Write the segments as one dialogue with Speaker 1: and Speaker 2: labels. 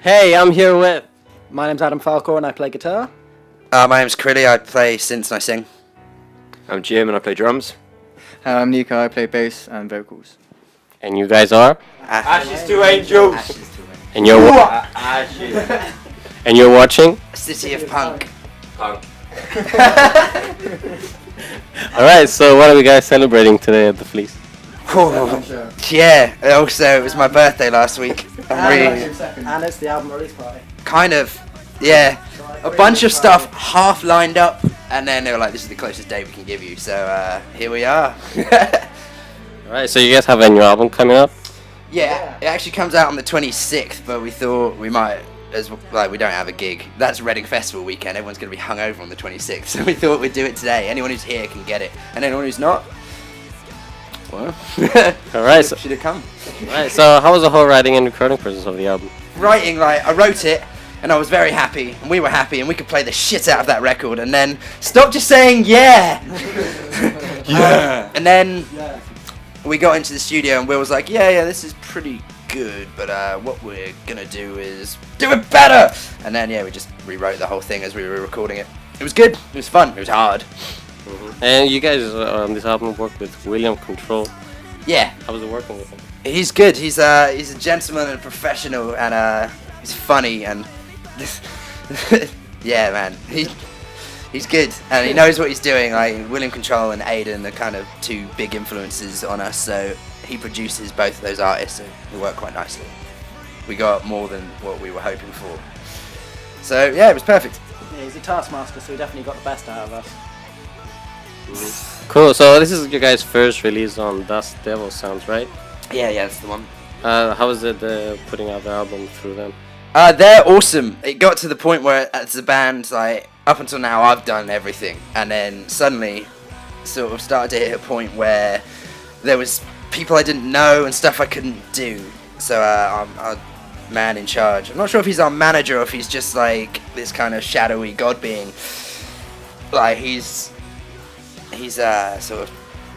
Speaker 1: Hey, I'm here with...
Speaker 2: My name's Adam Falcor and I play guitar.
Speaker 3: My name's Crilly, I play synths and I sing.
Speaker 4: I'm Jim and I play drums.
Speaker 5: I'm Münlyke, I play bass and vocals.
Speaker 1: And you guys are?
Speaker 4: Ashestoangels.
Speaker 1: And you're and you're watching?
Speaker 3: City of Punk.
Speaker 1: Alright, so what are we guys celebrating today at the Fleece?
Speaker 3: Yeah, also it was my birthday last week. I'm really...
Speaker 2: And it's the album release party.
Speaker 3: Kind of, yeah. A bunch of stuff half lined up, and then they were like, this is the closest date we can give you, so here we are.
Speaker 1: Alright, so you guys have a new album coming up?
Speaker 3: Yeah, it actually comes out on the 26th, but we thought we might, we don't have a gig. That's Reading Festival weekend, everyone's going to be hungover on the 26th, so we thought we'd do it today. Anyone who's here can get it, and anyone who's not, well,
Speaker 1: Alright, so,
Speaker 3: should have come.
Speaker 1: right, so how was the whole writing and recording process of the album?
Speaker 3: Writing, I wrote it, and I was very happy, and we were happy, and we could play the shit out of that record, and then stop just saying yeah! Yeah! And then we got into the studio, and Will was like, yeah, this is pretty good, but what we're gonna do is do it better! And then, we just rewrote the whole thing as we were recording it. It was good, it was fun, it was hard.
Speaker 1: And you guys on this album work with William Control.
Speaker 3: Yeah.
Speaker 1: How was it working with him?
Speaker 3: He's good, he's a gentleman and a professional, and he's funny, and yeah, man, he's good, and he knows what he's doing. Like William Control and Aiden are kind of two big influences on us, so he produces both of those artists, and we work quite nicely. We got more than what we were hoping for, so yeah, it was perfect.
Speaker 2: Yeah, he's a taskmaster, so he definitely got the best out of us.
Speaker 1: Cool, so this is your guys' first release on Dust Devil Sounds, right?
Speaker 3: Yeah, that's the one.
Speaker 1: How was it putting out the album through them?
Speaker 3: They're awesome. It got to the point where as a band, like, up until now I've done everything, and then suddenly sort of started to hit a point where there was people I didn't know and stuff I couldn't do. So I'm our man in charge. I'm not sure if he's our manager or if he's just like this kind of shadowy god being. Like he's sort of,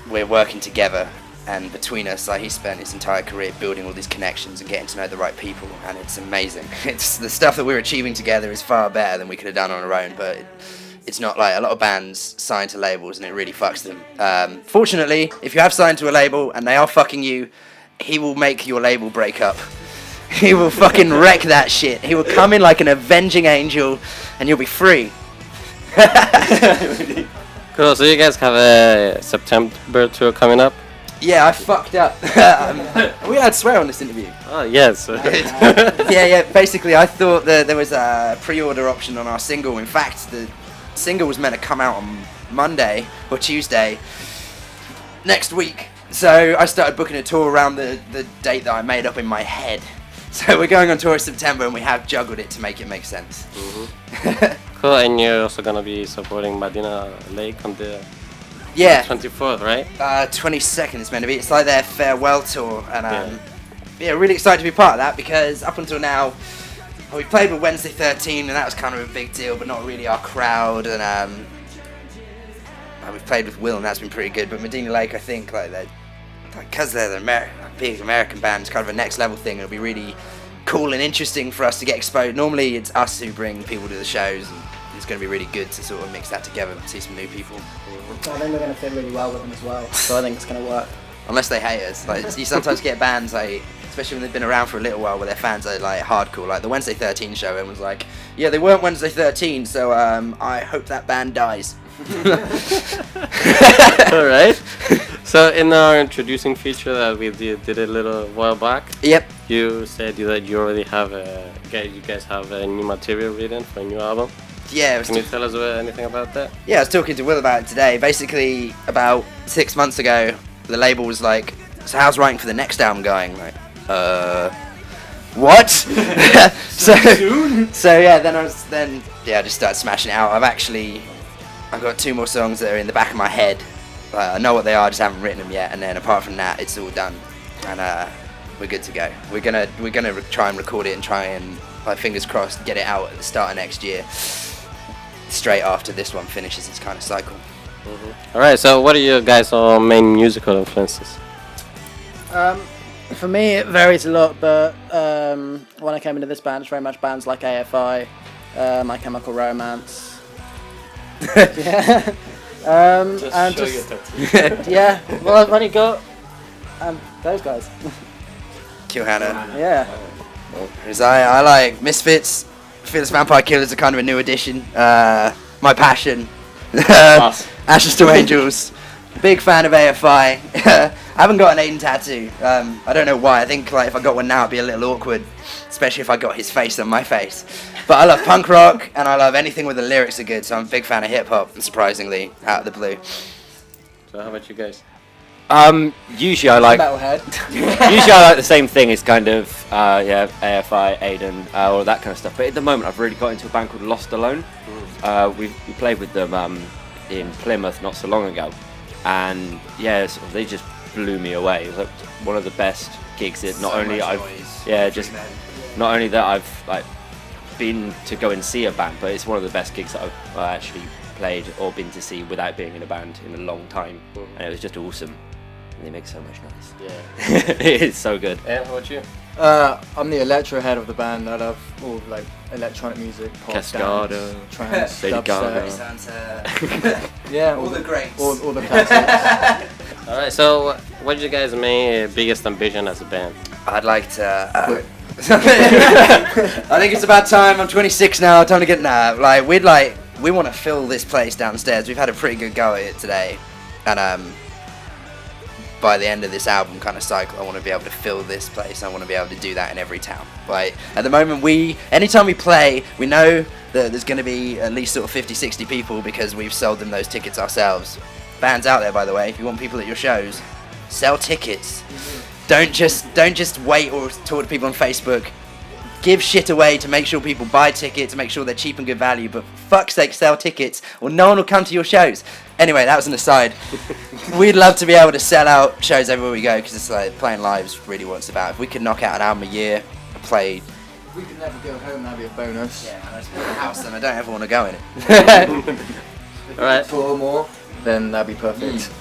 Speaker 3: we're working together. And between us, like, he spent his entire career building all these connections and getting to know the right people, and it's amazing. It's the stuff that we're achieving together is far better than we could have done on our own, but it's not like a lot of bands sign to labels and it really fucks them. Fortunately, if you have signed to a label and they are fucking you, he will make your label break up. He will fucking wreck that shit. He will come in like an avenging angel and you'll be free.
Speaker 1: Cool, so you guys have a September tour coming up?
Speaker 3: Yeah, I fucked up. Are we allowed to swear on this interview?
Speaker 1: Oh, yes.
Speaker 3: Yeah, basically I thought that there was a pre-order option on our single. In fact, the single was meant to come out on Monday or Tuesday next week. So I started booking a tour around the date that I made up in my head. So we're going on tour in September and we have juggled it to make it make sense.
Speaker 1: Cool, and you're also going to be supporting Medina Lake on the 24th, right?
Speaker 3: 22nd it's meant to be. It's like their farewell tour, and really excited to be part of that because up until now we played with Wednesday 13 and that was kind of a big deal, but not really our crowd. And we've played with Will and that's been pretty good. But Medina Lake, I think, because they're the big American band, it's kind of a next level thing. It'll be really cool and interesting for us to get exposed. Normally it's us who bring people to the shows, and it's going to be really good to sort of mix that together and see some new people.
Speaker 2: So I think we're going to fit really well with them as well, so I think it's going to work.
Speaker 3: Unless they hate us. Like, you sometimes get bands, like, especially when they've been around for a little while, where their fans are like hardcore. Like the Wednesday 13 show, everyone was like, yeah, they weren't Wednesday 13, so I hope that band dies.
Speaker 1: Alright. So in our introducing feature that we did a little while back,
Speaker 3: yep,
Speaker 1: you said that you already have you guys have a new material written for a new album.
Speaker 3: Yeah.
Speaker 1: Can you tell us anything about that?
Speaker 3: Yeah, I was talking to Will about it today. Basically, about 6 months ago, the label was like, so how's writing for the next album going? Like, what? so yeah, then I just started smashing it out. I've got 2 more songs that are in the back of my head. I know what they are, just haven't written them yet. And then apart from that, it's all done, and we're good to go. We're gonna try and record it and try and, like, fingers crossed, get it out at the start of next year. Straight after this one finishes its kind of cycle.
Speaker 1: Alright, so what are your guys' main musical influences?
Speaker 2: For me, it varies a lot, but when I came into this band, it's very much bands like AFI, My Chemical Romance. Yeah. Yeah. Well, I've only got those guys.
Speaker 3: Kill Hannah.
Speaker 2: Yeah.
Speaker 3: Because I like Misfits. Fearless Vampire Killers are kind of a new addition. My Passion. Ashestoangels. Big fan of AFI. I haven't got an Aiden tattoo. I don't know why. I think like if I got one now it'd be a little awkward, especially if I got his face on my face. But I love punk rock and I love anything where the lyrics are good, so I'm a big fan of hip hop, surprisingly, out of the blue.
Speaker 1: So how about you guys?
Speaker 4: Usually I like the same thing as kind of AFI, Aiden, all that kind of stuff. But at the moment I've really got into a band called Lost Alone. We played with them in Plymouth not so long ago, and they just blew me away. It was like one of the best gigs that not only that I've like been to go and see a band, but it's one of the best gigs that I've actually played or been to see without being in a band in a long time, and it was just awesome. And they make so much noise.
Speaker 1: Yeah.
Speaker 4: It's so good.
Speaker 1: And how about you?
Speaker 5: I'm the electro head of the band. I love all like electronic music, pop,
Speaker 4: Cascada,
Speaker 5: dance, trance,
Speaker 4: Lady
Speaker 5: dubstep. Yeah,
Speaker 3: all the greats.
Speaker 5: all the classics.
Speaker 1: Alright, so what is your guys' main biggest ambition as a band?
Speaker 3: I'd like to. I think it's about time. I'm 26 now. Time to get we want to fill this place downstairs. We've had a pretty good go at it today, and by the end of this album kind of cycle, I want to be able to fill this place. I want to be able to do that in every town. Like at the moment, anytime we play, we know that there's going to be at least sort of 50, 60 people because we've sold them those tickets ourselves. Bands out there, by the way, if you want people at your shows, sell tickets. Don't just wait or talk to people on Facebook. Give shit away to make sure people buy tickets, to make sure they're cheap and good value, but for fuck's sake, sell tickets or no one will come to your shows. Anyway, that was an aside. We'd love to be able to sell out shows everywhere we go because it's like playing live is really what it's about. If we could knock out an album a year, play.
Speaker 5: If we could never go home, that'd be a bonus.
Speaker 3: Yeah, and I just build a house and I don't ever want to go in it.
Speaker 1: Alright.
Speaker 5: 4 more, then that'd be perfect.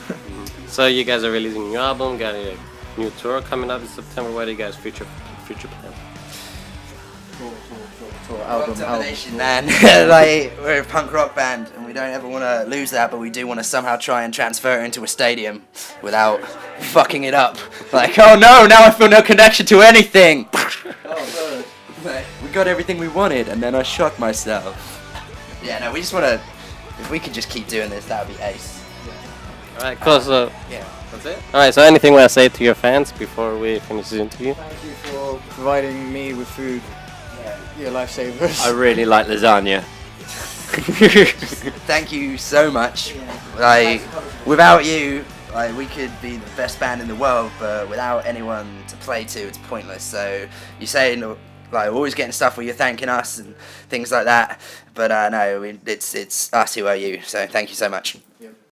Speaker 1: So you guys are releasing a new album, got a new tour coming up in September. What do you guys future plan?
Speaker 5: Album.
Speaker 3: Man. Like we're a punk rock band and we don't ever want to lose that, but we do want to somehow try and transfer it into a stadium without fucking it up. Like, oh no, now I feel no connection to anything. We got everything we wanted and then I shot myself. Yeah, no, we just want to, if we could just keep doing this, that would be ace.
Speaker 1: Alright, cool. So
Speaker 3: Yeah.
Speaker 1: that's it. Alright, so anything you want to say to your fans before we finish this interview?
Speaker 5: Thank you for providing me with food. You're lifesavers.
Speaker 4: I really like lasagna.
Speaker 3: Thank you so much. Like, without you, like, we could be the best band in the world, but without anyone to play to, it's pointless. So you say, like, always getting stuff where you're thanking us and things like that, but no, it's us who owe you. So thank you so much.